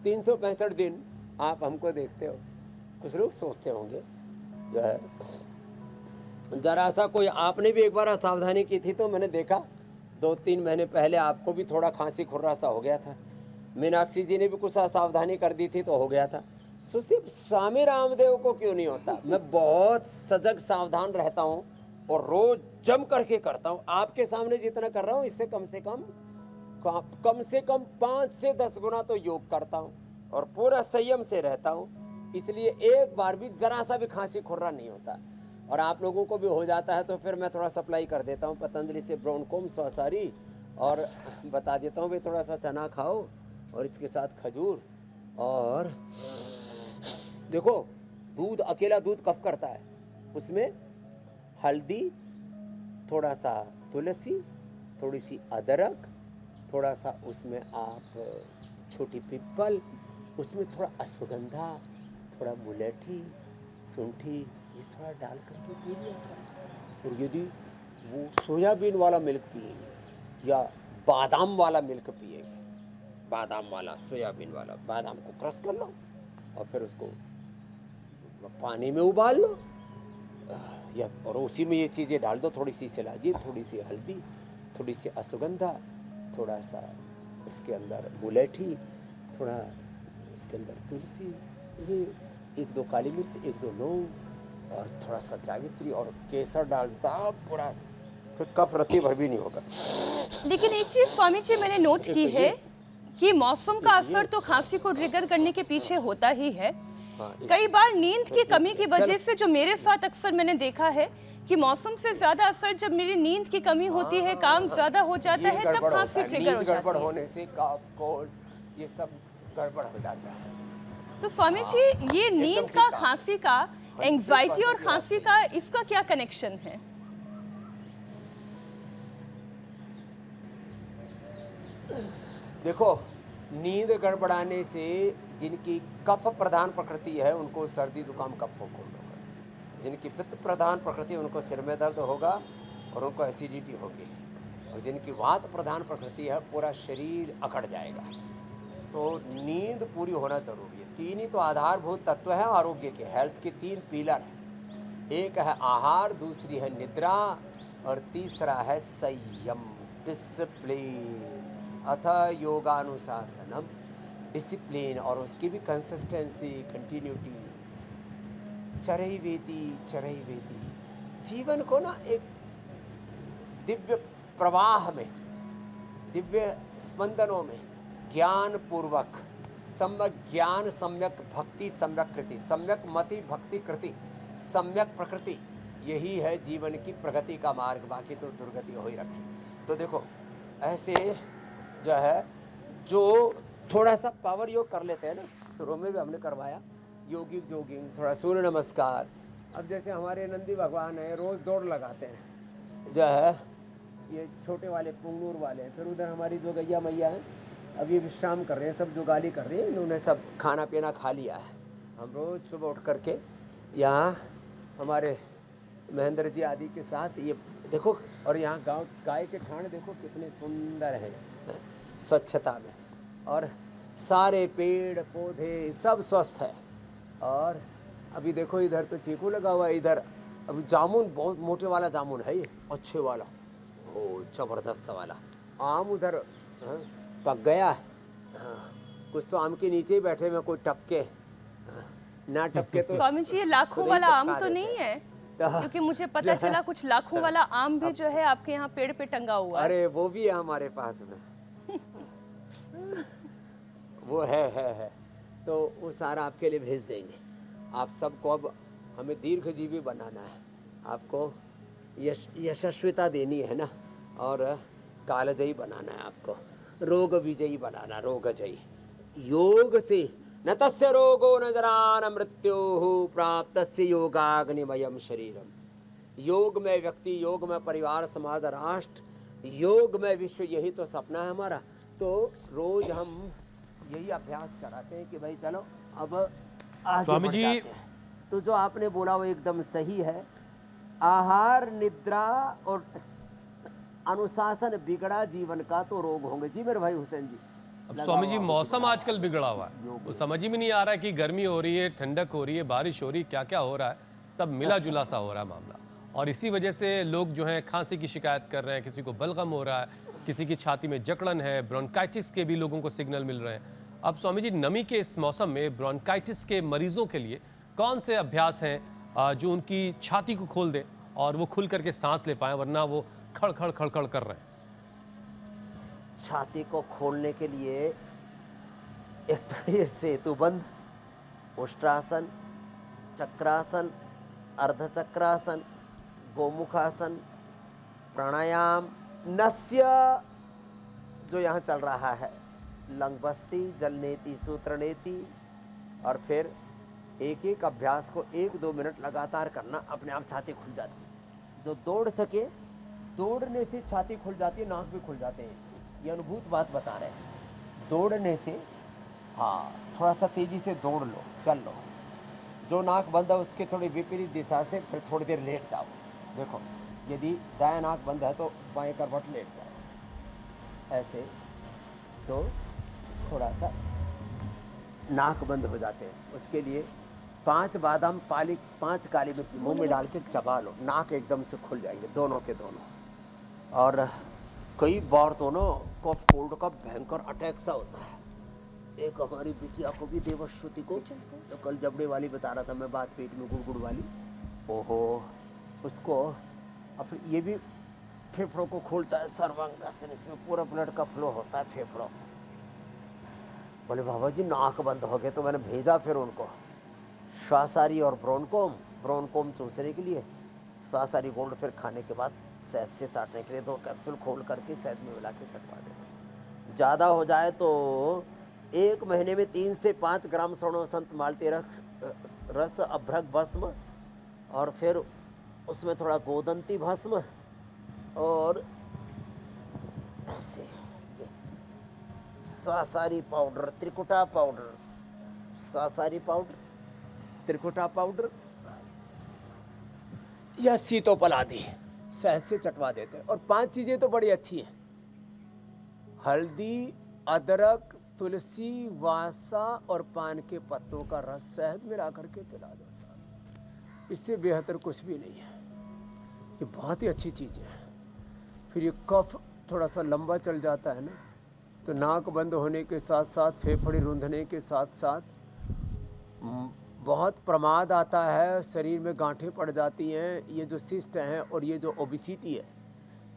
365 दिन आप हमको देखते हो, कुछ लोग सोचते होंगे जो है जरा सा कोई, आपने भी एक बार असावधानी की थी तो मैंने देखा 2-3 महीने पहले आपको भी थोड़ा खांसी खुर्रा सा हो गया था। मीनाक्षी जी ने भी कुछ असावधानी कर दी थी तो हो गया था। सोचती स्वामी रामदेव को क्यों नहीं होता? मैं बहुत सजग सावधान रहता हूँ और रोज जम करके करता हूँ। आपके सामने जितना कर रहा हूँ इससे कम से कम 5 से 10 गुना तो योग करता हूँ और पूरा संयम से रहता हूँ। इसलिए एक बार भी जरा सा भी खांसी खुर्रा नहीं होता। और आप लोगों को भी हो जाता है तो फिर मैं थोड़ा सप्लाई कर देता हूँ पतंजलि से ब्रोनकोम स्वासारी, और बता देता हूँ भाई थोड़ा सा चना खाओ और इसके साथ खजूर। और देखो दूध, अकेला दूध कफ करता है, उसमें हल्दी, थोड़ा सा तुलसी, थोड़ी सी अदरक, थोड़ा सा उसमें आप छोटी पीपल, उसमें थोड़ा अश्वगंधा, थोड़ा मुलेठी, सूंठी, ये थोड़ा डाल करके पी लिया करें। और यदि वो सोयाबीन वाला मिल्क पिएंगे या बादाम वाला मिल्क पिएंगे, बादाम वाला, सोयाबीन वाला, बादाम को क्रश कर लो और फिर उसको पानी में उबाल लो या, और उसी में ये चीज़ें डाल दो, थोड़ी सी सलाजी, थोड़ी सी हल्दी, थोड़ी सी अश्वगंधा, थोड़ा सा इसके अंदर मुलेठी, थोड़ा इसके अंदर तुलसी, ये 1-2 काली मिर्च, 1-2 लौंग और थोड़ा सा जावित्री और केसर डालता पूरा, फिर कफ रत्ती भर भी नहीं होगा। लेकिन एक चीज स्वामी जी मैंने नोट की है कि मौसम का असर तो खांसी को ट्रिगर करने के पीछे होता ही है। कई बार नींद की कमी की वजह से, जो मेरे साथ अक्सर मैंने देखा है कि मौसम से ज्यादा असर जब मेरी नींद की कमी होती है, काम ज्यादा हो जाता है, तब खांसी ट्रिगर हो गड़बड़ जाती है। होने से कफ, कोल्ड, ये सब गड़बड़ हो जाता है। तो स्वामी जी ये नींद का, खांसी का, एंजाइटी और खांसी का, इसका क्या कनेक्शन है? देखो, नींद गड़बड़ाने से जिनकी कफ प्रधान प्रकृति है उनको सर्दी जुकाम कफ को होगा, जिनकी पित्त प्रधान प्रकृति उनको सिर में दर्द होगा और उनको एसिडिटी होगी, और जिनकी वात प्रधान प्रकृति है पूरा शरीर अकड़ जाएगा। तो नींद पूरी होना जरूरी है। 3 ही तो आधारभूत तत्व है आरोग्य के, हेल्थ के 3 पिलर हैं। एक है आहार, दूसरी है निद्रा और तीसरा है संयम, डिसिप्लिन, अथ योगानुशासनम, डिसिप्लिन और उसकी भी कंसिस्टेंसी, कंटिन्यूटी, चरैवेति। जीवन को ना एक दिव्य प्रवाह में, दिव्य स्पंदनों में ज्ञान पूर्वक, सम्यक ज्ञान, सम्यक भक्ति, सम्यक कृति, सम्यक मति, भक्ति कृति, सम्यक प्रकृति, यही है जीवन की प्रगति का मार्ग, बाकी तो दुर्गति हो ही रखी। तो देखो ऐसे जो है, जो थोड़ा सा पावर योग कर लेते हैं ना, शुरू में भी हमने करवाया जोगिंग, थोड़ा सूर्य नमस्कार। अब जैसे हमारे नंदी भगवान है, रोज दौड़ लगाते हैं जो है, ये छोटे वाले पुंगनूर वाले, फिर उधर हमारी जो गैया मैया है अभी विश्राम कर रहे हैं, सब जुगाली कर रहे हैं, इन्होंने सब खाना पीना खा लिया है। हम रोज सुबह उठ करके यहाँ हमारे महेंद्र जी आदि के साथ ये देखो, और यहाँ गांव गाय के ठाण देखो कितने सुंदर हैं, स्वच्छता में, और सारे पेड़ पौधे सब स्वस्थ है। और अभी देखो इधर तो चीकू लगा हुआ है, इधर अभी जामुन, बहुत मोटे वाला जामुन है ये, अच्छे वाला, ओ जबरदस्त वाला आम उधर पक गया है। कुछ तो आम के नीचे ही बैठे में, कोई टपके ना टपके तो स्वामी जी ये लाखों वाला आम तो नहीं है? क्योंकि मुझे पता चला कुछ लाखों वाला आम भी जो है आपके यहाँ पेड़ पे टंगा हुआ है। अरे वो भी है हमारे पास में वो है तो वो सारा आपके लिए भेज देंगे। आप सबको अब हमें दीर्घजीवी बनाना है, आपको यशस्विता देनी है ना, और कालजयी बनाना है, आपको रोग विजयी बनाना, रोगजयी। योग से न तस्य रोगो न जरा न मृत्यु प्राप्तस्य योगाग्निमयम शरीरम। योग में व्यक्ति, योग में परिवार, समाज, राष्ट्र, योग में विश्व, यही तो सपना है हमारा। तो रोज हम यही अभ्यास कराते हैं कि भाई चलो अब आगे स्वामी बढ़ जी, जाते हैं। तो जो आपने बोला वो एकदम सही है। आहार, निद्रा और अनुशासन बिगड़ा जीवन का तो रोग होंगे। जी मेरे भाई हुसैन जी, अब स्वामी जी मौसम आजकल बिगड़ा हुआ है, वो समझ ही में नहीं आ रहा है कि गर्मी हो रही है, ठंडक हो रही है, बारिश हो रही है, क्या क्या हो रहा है, सब मिला जुला सा हो रहा है मामला। और इसी वजह से लोग जो है खांसी की शिकायत कर रहे हैं, किसी को बलगम हो रहा है, किसी की छाती में जकड़न है, ब्रोंकाइटिस के भी लोगों को सिग्नल मिल रहे हैं। अब स्वामी जी नमी के इस मौसम में ब्रोंकाइटिस के मरीजों के लिए कौन से अभ्यास हैं जो उनकी छाती को खोल दे और वो खुल करके सांस ले पाए, वरना वो खड़खड़ खड़खड़ कर रहे हैं? छाती को खोलने के लिए एक तो ये सेतुबंध, उष्ट्रासन, चक्रासन, अर्धचक्रासन, गोमुखासन, प्राणायाम, नस्य जो यहाँ चल रहा है, लंगबस्ती, जलनेति, सूत्रनेति, और फिर एक एक अभ्यास को 1-2 मिनट लगातार करना, अपने आप छाती खुल जाती है। जो दौड़ सके, दौड़ने से छाती खुल जाती है, नाक भी खुल जाते हैं। ये अनुभूत बात बता रहे हैं। दौड़ने से, हाँ, थोड़ा सा तेजी से दौड़ लो, चल लो, जो नाक बंद है उसके थोड़ी विपरीत दिशा से फिर थोड़ी देर लेट जाओ। देखो, यदि दायां नाक बंद है तो बाएं करवट लेट जाओ, ऐसे तो थोड़ा सा नाक बंद हो जाते हैं। उसके लिए 5 बादाम 5 काली मिर्च मुंह में डाल के चबा लो, नाक एकदम से खुल जाएंगे दोनों के दोनों। और कई बार तो ना कफ कोल्ड का भयंकर अटैक सा होता है। एक हमारी बिटिया को भी, देवश्रुति को, तो कल जबड़े वाली बता रहा था मैं बात, पेट में गुड़गुड़ वाली, ओहो, उसको अब ये भी फेफड़ों को खोलता है सर्वांगासन, इसमें पूरा ब्लड का फ्लो होता है फेफड़ों। बोले बाबा जी नाक बंद हो गए, तो मैंने भेजा फिर उनको श्वासारी और ब्रोनकोम चूसने के लिए, श्वासारी गोल्ड फिर खाने के बाद शहद से चाटने के लिए 2 कैप्सूल खोल करके शहद में मिला के चटवा देना। ज़्यादा हो जाए तो 1 महीने में 3 से 5 ग्राम स्वर्णवसंत मालती रस अभ्रक भस्म, और फिर उसमें थोड़ा गोदंती भस्म, और ऐसे Swasari powder, Trikuta powder, Swasari powder, Trikuta powder या सीतोपल आदि शहद से चटवा देते हैं। और 5 चीजें तो बड़ी अच्छी हैं, हल्दी, अदरक, तुलसी, वासा और पान के पत्तों का रस शहद मिला करके पिला दो साहब, इससे बेहतर कुछ भी नहीं है। ये बहुत ही अच्छी चीज़ है। फिर ये कफ थोड़ा सा लंबा चल जाता है ना, तो नाक बंद होने के साथ साथ, फेफड़े रूंधने के साथ साथ बहुत प्रमाद आता है, शरीर में गांठें पड़ जाती हैं। ये जो सिस्ट हैं और ये जो ओबिसिटी है,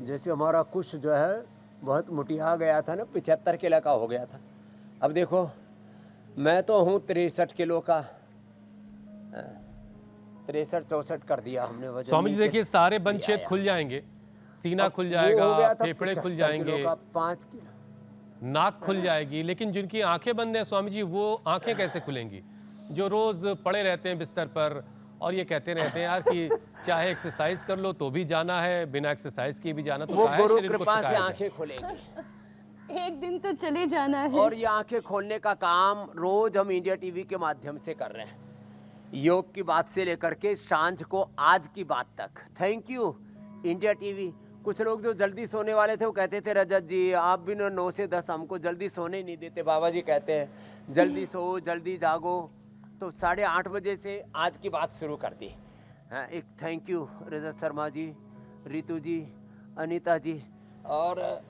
जैसे हमारा कुछ जो है बहुत मुटिया गया था ना, 75 किलो का हो गया था। अब देखो मैं तो हूँ 63 किलो का, 63-64 कर दिया हमने वजन। स्वामी जी देखिए सारे बंद छेद खुल जाएंगे, सीना खुल जाएगा, फेफड़े खुल जाएंगे, 5 किलो नाक खुल जाएगी, लेकिन जिनकी आंखें बंद हैं स्वामी जी, वो आंखें कैसे खुलेंगी? जो रोज पड़े रहते हैं बिस्तर पर और ये कहते रहते हैं यार कि चाहे एक्सरसाइज कर लो तो भी जाना है, बिना एक्सरसाइज किए भी जाना, तो वो काहे गुरु शरीर को कृपा से थकाया जाए? आंखें खुलेंगी। एक दिन तो चले जाना है। और ये आंखें खोलने का काम रोज हम इंडिया टीवी के माध्यम से कर रहे हैं, योग की बात से लेकर के सांझ को आज की बात तक। Thank you India TV. कुछ लोग जो जल्दी सोने वाले थे वो कहते थे रजत जी आप भी 9 से 10 हमको जल्दी सोने नहीं देते। बाबा जी कहते हैं जल्दी सो जल्दी जागो, तो 8:30 बजे से आज की बात शुरू कर दी। हाँ, एक थैंक यू रजत शर्मा जी, रितु जी, अनीता जी। और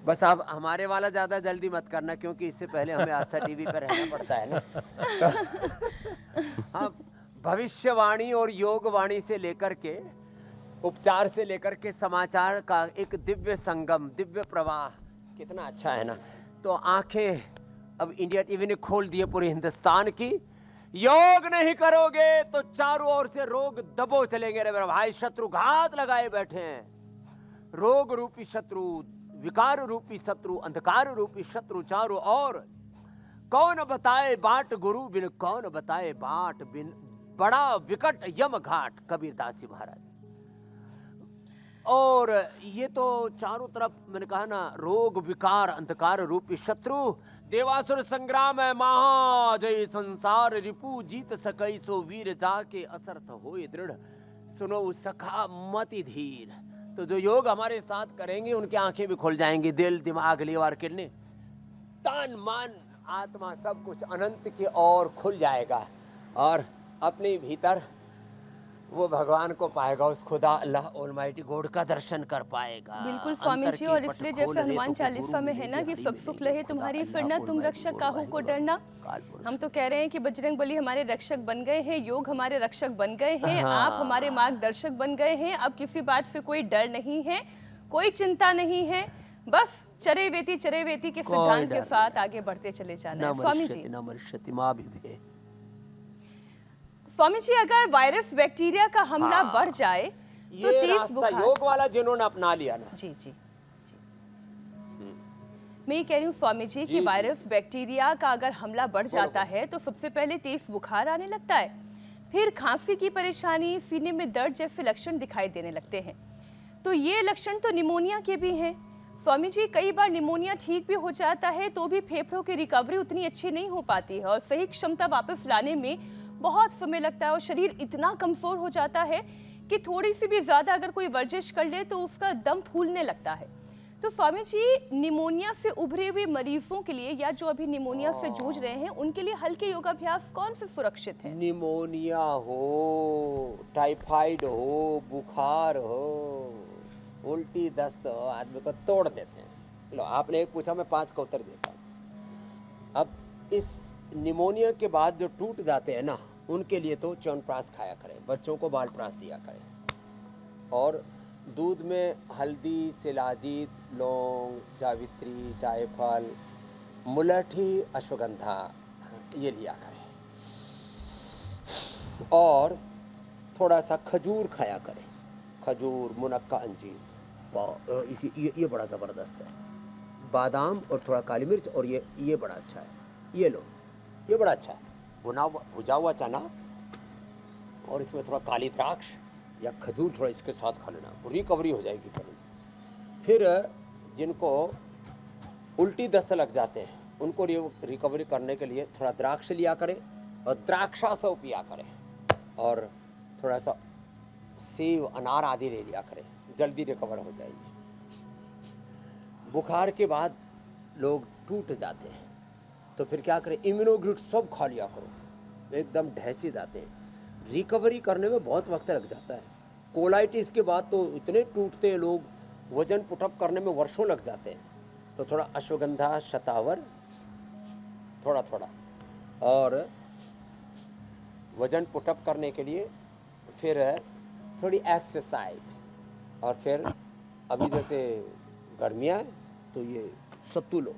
बस आप हमारे वाला ज़्यादा जल्दी मत करना, क्योंकि इससे पहले हमें आस्था टीवी पर रहना पड़ता है ना। हाँ, भविष्यवाणी और योगवाणी से लेकर के उपचार से लेकर के समाचार का एक दिव्य संगम, दिव्य प्रवाह, कितना अच्छा है ना। तो आंखें अब इंडिया टीवी ने खोल दिए पूरे हिंदुस्तान की। योग नहीं करोगे तो चारों ओर से रोग दबो चलेंगे रे मेरा भाई, शत्रु घात लगाए बैठे हैं। रोग रूपी शत्रु, विकार रूपी शत्रु, अंधकार रूपी शत्रु चारों ओर। कौन बताए बाट गुरु बिन, कौन बताए बाट बिन, बड़ा विकट यम घाट, कबीरदास जी महाराज। और ये तो चारों तरफ मैंने कहा ना, रोग विकार अंधकार रूपी शत्रु। देवासुर संग्राम है महा जय, संसार रिपु जीत सकई, सो वीर जाके असरथ होए दृढ़, सुनो सखा मति धीर। तो जो योग हमारे साथ करेंगे उनकी आंखें भी खुल जाएंगी, दिल दिमाग लीवर किडनी तन मन आत्मा सब कुछ अनंत की ओर खुल जाएगा और अपने भीतर वो भगवान को पाएगा, उस खुदा अल्लाह ऑलमाइटी गॉड का दर्शन कर पाएगा। बिल्कुल स्वामी अंतर जी, के और पट इसलिए खोल जैसे ले हनुमान तो चालीसा गुरु में है ना मिलेंगे, कि हरि सब सुख मिलेंगे, लहे खुदा तुम्हारी अल्लाह फिरना, तुम ऑलमाइटी रक्षक गॉड काहू वाहिगुरु को डरना। काल पुरुष। हम तो कह रहे हैं कि बजरंग बली हमारे रक्षक बन गए हैं, योग हमारे रक्षक बन गए हैं, आप हमारे मार्गदर्शक बन गए हैं। अब किसी बात से कोई डर नहीं है, कोई चिंता नहीं है, बस चरे वेती के सिद्धांत के डर साथ आगे बढ़ते चले जाना है। स्वामी जी, न मरिष्यति माँ भी स्वामी जी, अगर वायरस बैक्टीरिया का हमला बढ़ जाए तो ये तेज रास्ता बुखार। योग वाला जिन्होंने अपना लिया ना, जी जी जी, मैं ये कह रही हूँ स्वामी जी कि वायरस बैक्टीरिया का अगर हमला बढ़ जाता है तो सबसे पहले तेज बुखार आने लगता है, फिर खांसी की परेशानी, सीने में दर्द जैसे लक्षण दिखाई देने लगते हैं। तो ये लक्षण तो निमोनिया के भी हैं। स्वामी जी, कई बार निमोनिया ठीक भी हो जाता है तो भी फेफड़ों की रिकवरी उतनी अच्छी नहीं हो पाती है और सही क्षमता वापस लाने में बहुत समय लगता है और शरीर इतना कमजोर हो जाता है कि थोड़ी सी भी ज्यादा अगर कोई वर्जिश कर ले तो उसका दम फूलने लगता है। तो स्वामी जी, निमोनिया से उभरे हुए मरीजों के लिए या जो अभी निमोनिया से जूझ रहे हैं उनके लिए हल्के योगाभ्यास कौन से सुरक्षित हैं? निमोनिया हो, टाइफाइड हो, बुखार हो, उल्टी दस्त हो, आदमी को तोड़ देते हैं। लो, आपने एक पूछा, मैं 5 का उत्तर देता हूँ। अब इस निमोनिया के बाद जो टूट जाते हैं ना, उनके लिए तो च्यवनप्राश खाया करें, बच्चों को बालप्राश दिया करें और दूध में हल्दी, शिलाजीत, लौंग, जावित्री, जायफल, मुलठी, अश्वगंधा ये लिया करें और थोड़ा सा खजूर खाया करें, खजूर, मुनक्का, अंजीर। इसी ये बड़ा ज़बरदस्त है। बादाम और थोड़ा काली मिर्च और ये बड़ा अच्छा है। ये लो, ये बड़ा अच्छा है। भुजा हुआ चना और इसमें थोड़ा काली द्राक्ष या खजूर थोड़ा इसके साथ खा लेना, रिकवरी हो जाएगी कभी। फिर जिनको उल्टी दस्त लग जाते हैं उनको रिकवरी करने के लिए थोड़ा द्राक्ष लिया करें और द्राक्षासव पिया करें और थोड़ा सा सेव, अनार आदि ले लिया करें, जल्दी रिकवर हो जाएगी। बुखार के बाद लोग टूट जाते हैं तो फिर क्या करें, इम्यूनोग्लूट सब खा लिया करो, एकदम ढहसी जाते हैं। रिकवरी करने में बहुत वक्त लग जाता है। कोलाइटिस के बाद तो इतने टूटते हैं लोग, वजन पुटअप करने में वर्षों लग जाते हैं। तो थोड़ा अश्वगंधा, शतावर थोड़ा थोड़ा और वजन पुटअप करने के लिए फिर थोड़ी एक्सरसाइज और फिर अभी जैसे गर्मियाँ हैं तो ये सत्तू लो,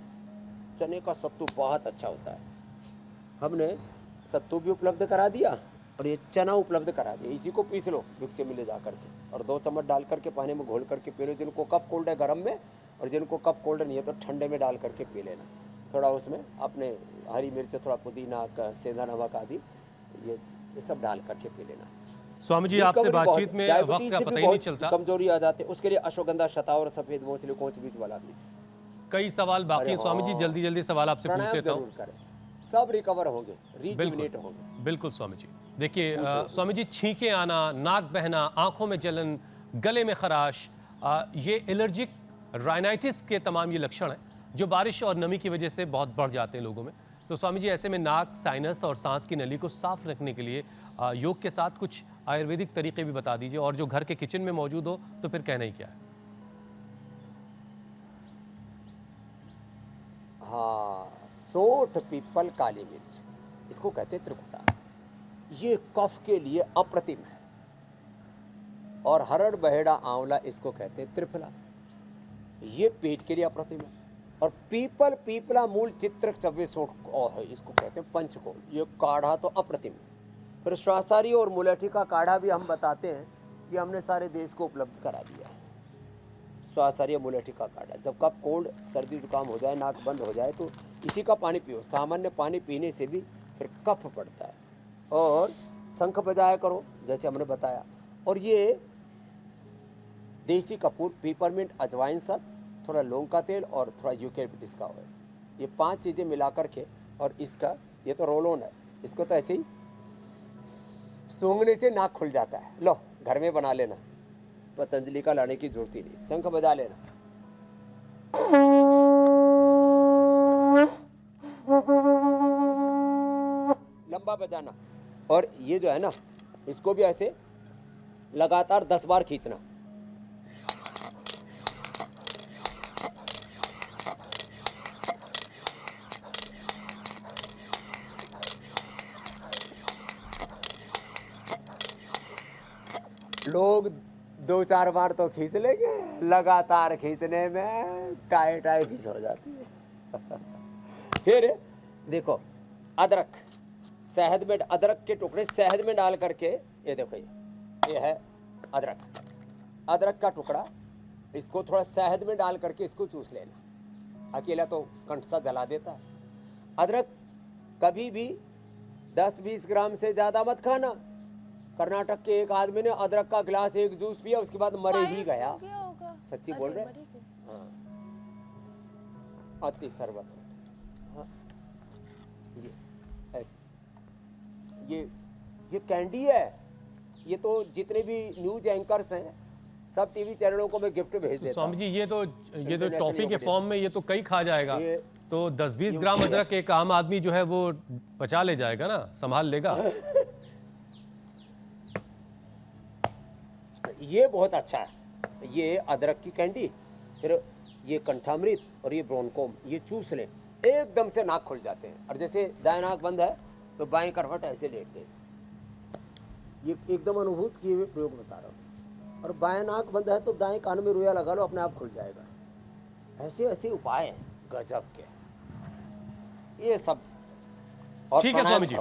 चने का सत्तू बहुत अच्छा होता है। हमने सत्तू भी उपलब्ध करा दिया और ये चना उपलब्ध करा दिया। इसी को पीस लो मिक्सी में ले जा करके और 2 चम्मच डाल करके पानी में घोल करके पी लो। जिनको कफ कोल्ड है गर्म में और जिनको कफ कोल्ड नहीं है तो ठंडे में डाल करके पी लेना। थोड़ा उसमें अपने हरी मिर्च, थोड़ा पुदीना का, सेंधा नमक आदि ये सब डाल करके पी लेना। स्वामी जी, आपसे बातचीत में वक्त का पता ही नहीं चलता। कमजोरी आ जाती है, उसके लिए अश्वगंधा, शतावर, सफेद मूंगफली, कोंच बीज वाला बीज। कई सवाल बाकी हैं स्वामी जी, जल्दी जल्दी सवाल आपसे पूछ प्राणायाम लेता हूँ। जरूर करें, सब रिकवर होंगे, रिजुविनेट होंगे। बिल्कुल स्वामी जी। देखिए स्वामी जी, छींके आना, नाक बहना, आंखों में जलन, गले में खराश, ये एलर्जिक राइनाइटिस के तमाम ये लक्षण हैं जो बारिश और नमी की वजह से बहुत बढ़ जाते हैं लोगों में। तो स्वामी जी, ऐसे में नाक, साइनस और सांस की नली को साफ रखने के लिए योग के साथ कुछ आयुर्वेदिक तरीके भी बता दीजिए, और जो घर के किचन में मौजूद हो तो फिर कहना ही क्या है। हाँ, सोठ, पीपल, काली मिर्च, इसको कहते हैं त्रिकुटा। ये कफ के लिए अप्रतिम है। और हरड़, बहेड़ा, आंवला, इसको कहते हैं त्रिफला, ये पेट के लिए अप्रतिम है। और पीपल, पीपला मूल, चित्रक, चव्वे, सोठ और है, इसको कहते हैं पंचकोल, ये काढ़ा तो अप्रतिम है। फिर श्वासारी और मुलठी का काढ़ा भी हम बताते हैं कि हमने सारे देश को उपलब्ध करा दिया है। श्वासारी और मुलठी का काढ़ा, जब कफ कोल्ड, सर्दी जुकाम हो जाए, नाक बंद हो जाए तो इसी का पानी पियो। सामान्य पानी पीने से भी फिर कफ पड़ता है। और शंख बजाया करो जैसे हमने बताया। और ये देसी कपूर, पीपरमिंट, अजवाइन, सत, थोड़ा लौंग का तेल और थोड़ा यूकेलिप्टस का ऑयल, ये 5 चीज़ें मिला करके, और इसका ये तो रोल ऑन है, इसको तो ऐसे ही सूंघने से नाक खुल जाता है। लो, घर में बना लेना, पतंजलि का लाने की जरूरत ही नहीं। शंख बजा लेना। डब्बा बजाना, और ये जो है ना, इसको भी ऐसे लगातार 10 बार खींचना। लोग 2-4 बार तो खींच लेंगे, लगातार खींचने में टाई टाई फिस हो जाती है। फिर देखो अदरक, शहद में, अदरक के टुकड़े शहद में डाल करके, ये देखो ये है अदरक, अदरक का टुकड़ा, इसको थोड़ा शहद में डाल करके इसको चूस लेना। अकेला तो कंठ सा जला देता है। अदरक कभी भी 10-20 ग्राम से ज़्यादा मत खाना। कर्नाटक के एक आदमी ने अदरक का गिलास एक जूस पिया, उसके बाद मरे ही गया। सच्ची बोल रहे? हाँ, अति शरबत। हाँ, ये ऐसे, ये कैंडी है। ये तो जितने भी न्यूज एंकर्स हैं, सब टीवी चैनलों को मैं गिफ्ट भेज देता स्वामी जी ये तो टॉफी के फॉर्म में ये तो कई खा जाएगा, ये तो 10-20 ग्राम अदरक एक आम आदमी जो है वो पचा ले जाएगा ना, संभाल लेगा। ये बहुत अच्छा है, ये अदरक की कैंडी, फिर ये कंठामृत और ये ब्रोनकोम, ये चूस लें, एकदम से नाक खुल जाते हैं। और जैसे दाएं नाक बंद है तो बाएं करवट ऐसे लेट दे, ये एकदम अनुभूत किए हुए प्रयोग बता रहा हूँ। और बाएं नाक बंद है तो दाएं कान में रुइया लगा लो, अपने आप खुल जाएगा। ऐसे ऐसे उपाय हैं गजब के, ये सब। और ठीक है स्वामी जी।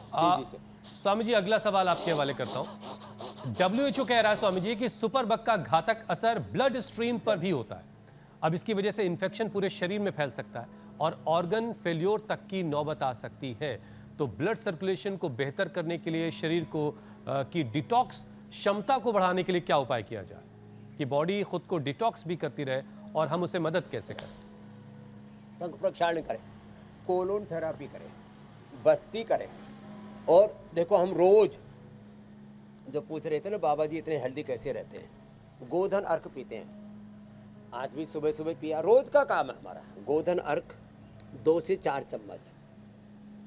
तेजी से। स्वामी जी अगला सवाल आपके हवाले करता हूं। WHO कह रहा है स्वामी जी कि सुपर बग का घातक असर ब्लड स्ट्रीम पर भी होता है। अब इसकी वजह से इन्फेक्शन पूरे शरीर में फैल सकता है और ऑर्गन फेल्योर तक की नौबत आ सकती है। तो ब्लड सर्कुलेशन को बेहतर करने के लिए शरीर को की डिटॉक्स क्षमता को बढ़ाने के लिए क्या उपाय किया जाए कि बॉडी खुद को डिटॉक्स भी करती रहे, और हम उसे मदद कैसे करें? संघ प्रक्षालन करें, कोलोन थेरापी करें, बस्ती करें। और देखो हम रोज जो पूछ रहे थे ना बाबा जी इतने हेल्दी कैसे रहते हैं, गोधन अर्क पीते हैं। आज भी सुबह सुबह पिया, रोज का काम है हमारा। गोधन अर्क 2 से 4 चम्मच,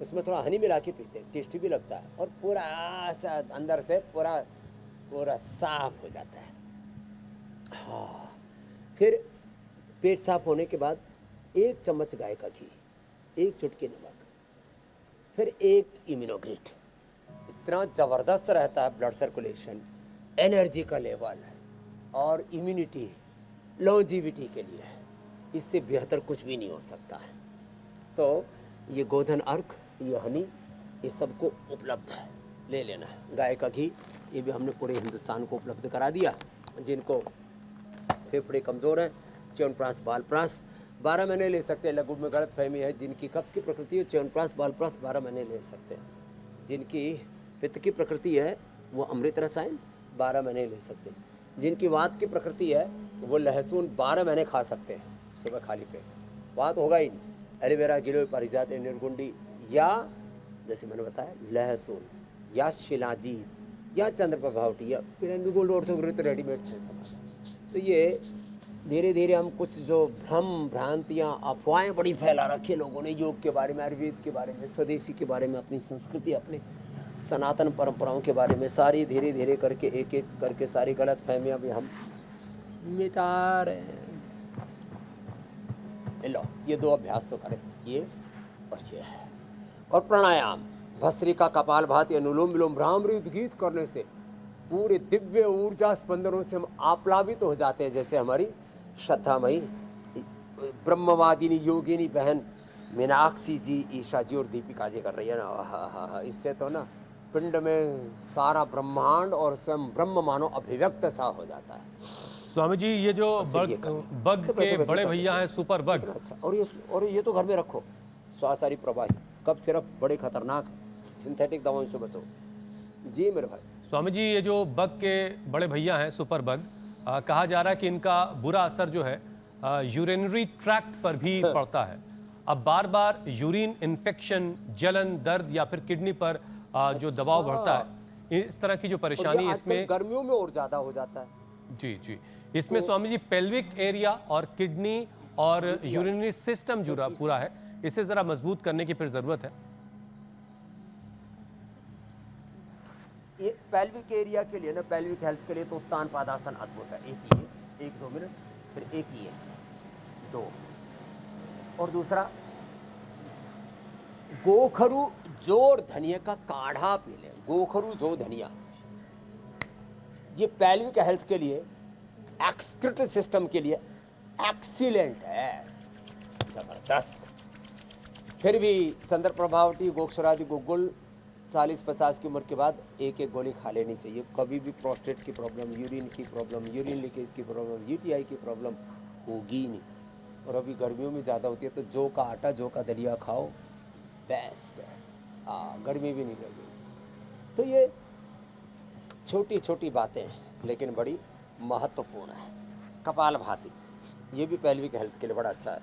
उसमें थोड़ा हनी मिला के पीते हैं, टेस्टी भी लगता है और पूरा सा अंदर से पूरा साफ हो जाता है। हाँ, फिर पेट साफ होने के बाद 1 चम्मच गाय का घी, 1 चुटकी नमक, फिर 1 इम्यूनोग्रिट। इतना ज़बरदस्त रहता है ब्लड सर्कुलेशन, एनर्जी का लेवल और इम्यूनिटी, लॉन्जिविटी के लिए इससे बेहतर कुछ भी नहीं हो सकता है। तो ये गोधन अर्क, ये हनी, ये सबको उपलब्ध है, ले लेना है। गाय का घी ये भी हमने पूरे हिंदुस्तान को उपलब्ध करा दिया। जिनको फेफड़े कमज़ोर हैं, च्यवनप्राश बालप्राश 12 महीने ले सकते हैं। लघु में गलत फहमी है, जिनकी कफ की प्रकृति है च्यवनप्राश बालप्राश 12 महीने ले सकते हैं। जिनकी पित्त की प्रकृति है वो अमृत रसायन 12 महीने ले सकते हैं। जिनकी वात की प्रकृति है वो लहसुन 12 महीने खा सकते हैं सुबह खाली पेट। वात होगा ही नहीं। एलोवेरा, गिलोय, पारिजात, निर्गुंडी, या जैसे मैंने बताया लहसुन, या शिलाजीत, या चंद्रप्रभावटी, या गोल्ड ऑर्थोग्रित रेडीमेड है समाधान। तो ये धीरे धीरे हम कुछ जो भ्रम भ्रांतियाँ अफवाहें बड़ी फैला रखी लोगों ने योग के बारे में, आयुर्वेद के बारे में, स्वदेशी के बारे में, अपनी संस्कृति, अपने सनातन परंपराओं के बारे में, सारी धीरे धीरे करके एक एक करके सारी गलत फहमियाँ भी हम मिटा रहे हैं। लो ये 2 अभ्यास तो करें, ये और ये है। और प्राणायाम, भस्त्रिका, कपालभाति, अनुलोम विलोम, भ्रामरी गीत करने से पूरे दिव्य ऊर्जा स्पंदनों से हम आप्लावित हो जाते हैं। जैसे हमारी श्रद्धामयी ब्रह्मवादिनी योगिनी बहन मीनाक्षी जी, ईशा जी और दीपिका जी कर रही है ना, हा, इससे तो ना पिंड में सारा ब्रह्मांड और स्वयं ब्रह्म मानो अभिव्यक्त सा हो जाता है। स्वामी जी ये जो बग के बड़े भैया हैं सुपर बग, अच्छा, और ये तो घर में रखो, स्वासारी प्रवाही, कब सिर्फ बड़े खतरनाक सिंथेटिक दवाओं से बचो। जी मेरे भाई। स्वामी जी ये जो बग के बड़े भैया हैं सुपर बग, कहा जा रहा है कि इनका बुरा असर जो है यूरिनरी ट्रैक्ट पर भी पड़ता है। अब बार बार यूरिन इन्फेक्शन, जलन, दर्द या फिर किडनी पर जो दबाव बढ़ता है, इस तरह की जो परेशानी इसमें गर्मियों में और ज्यादा हो जाता है। जी, इसमें स्वामी जी पेल्विक एरिया और किडनी और यूरिनरी सिस्टम जो पूरा है, इसे जरा मजबूत करने की फिर जरूरत है। पेल्विक एरिया के लिए ना, पेल्विक हेल्थ के लिए तो उत्तान पादासन अद्भुत है। एक ही है, 1-2 मिनट, फिर एक ही है, 2, और दूसरा गोखरू जोर धनिया का काढ़ा पी लें। गोखरू जो धनिया, ये पेल्विक हेल्थ के लिए, एक्सक्रीटरी सिस्टम के लिए एक्सीलेंट है, जबरदस्त। फिर भी चंद्र प्रभावटी गोक्षरादि गुग्गुल 40-50 की उम्र के बाद एक एक गोली खा लेनी चाहिए। कभी भी प्रोस्टेट की प्रॉब्लम, यूरिन की प्रॉब्लम, यूरिन लीकेज की प्रॉब्लम, यूटीआई की प्रॉब्लम होगी नहीं। और अभी गर्मियों में ज़्यादा होती है तो जौ का आटा, जौ का दलिया खाओ, बेस्ट है। गर्मी भी नहीं लगेगी। तो ये छोटी छोटी बातें हैं लेकिन बड़ी महत्वपूर्ण है। कपालभाति, ये भी पेल्विक हेल्थ के लिए बड़ा अच्छा है।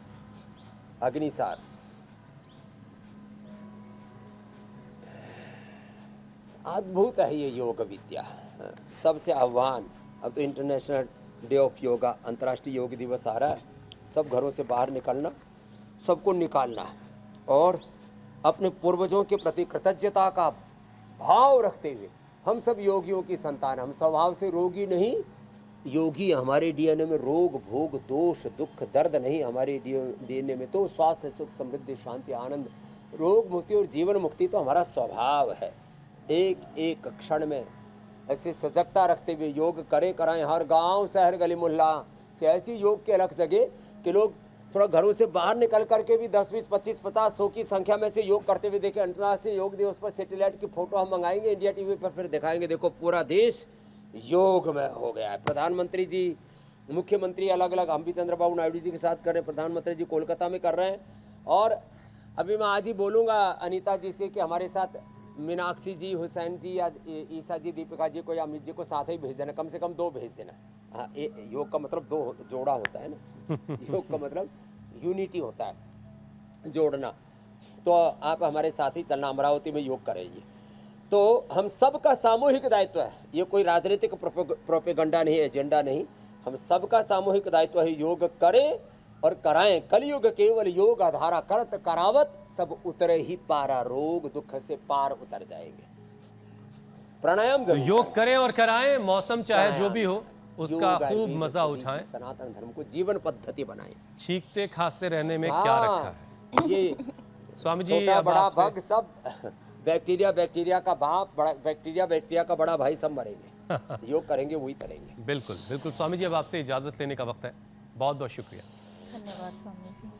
अग्निसार, अद्भुत है ये योग विद्या। सबसे आह्वान, अब तो इंटरनेशनल डे ऑफ योगा, अंतर्राष्ट्रीय योग दिवस आ रहा है। सब घरों से बाहर निकलना, सबको निकालना और अपने पूर्वजों के प्रति कृतज्ञता का भाव रखते हुए, हम सब योगियों की संतान, हम स्वभाव से रोगी नहीं, योगी। हमारे डीएनए में रोग भोग दोष दुख दर्द नहीं, हमारे डीएनए में तो स्वास्थ्य सुख समृद्धि शांति आनंद, रोग मुक्ति और जीवन मुक्ति तो हमारा स्वभाव है। एक एक क्षण में ऐसे सजगता रखते हुए योग करे कराएं। हर गांव शहर गली मोहल्ला से ऐसी योग के अलग जगह कि लोग थोड़ा घरों से बाहर निकल करके भी 10, 20, 25, 50, 100 की संख्या में से योग करते हुए देखें। अंतर्राष्ट्रीय योग दिवस पर सैटेलाइट की फोटो हम मंगाएंगे, इंडिया टीवी पर फिर दिखाएंगे, देखो पूरा देश योग में हो गया है। प्रधानमंत्री जी, मुख्यमंत्री अलग अलग, हम भी चंद्रबाबू नायडू जी के साथ कर रहे हैं, प्रधानमंत्री जी कोलकाता में कर रहे हैं। और अभी मैं आज ही बोलूँगा अनीता जी से कि हमारे साथ मीनाक्षी जी, हुसैन जी या ईसा जी, दीपिका जी को या अमित जी को साथ ही भेज देना, कम से कम 2 भेज देना। हाँ, योग का मतलब 2 जोड़ा होता है ना योग का मतलब यूनिटी होता है, जोड़ना। तो आप हमारे साथ ही चलना, अमरावती में योग करेंगे। तो हम सबका सामूहिक दायित्व है, ये कोई राजनीतिक प्रोपेगंडा नहीं, एजेंडा नहीं, हम सबका सामूहिक दायित्व है। योग करें और कराएं, कलयुग केवल योग आधारा, करत करावत सब उतरे ही पारा, रोग दुख से पार उतर जाएंगे। प्राणायाम तो जरूर योग करें और कराएं, मौसम चाहे जो भी हो उसका योग खूब आयुर्वेद मजा से उठाएं। सनातन धर्म को जीवन पद्धति बनाएं। छींकते खांसते रहने में क्या रखा है। ये स्वामी जी, छोटा अब बड़ा आपसे- भग सब, बैक्टीरिया का बाप, बड़ा बैक्टीरिया का बड़ा भाई, सब मरेंगे। योग करेंगे वही करेंगे। बिल्कुल बिल्कुल स्वामी जी, अब आपसे इजाजत लेने का वक्त है। बहुत बहुत शुक्रिया। धन्यवाद स्वामी जी।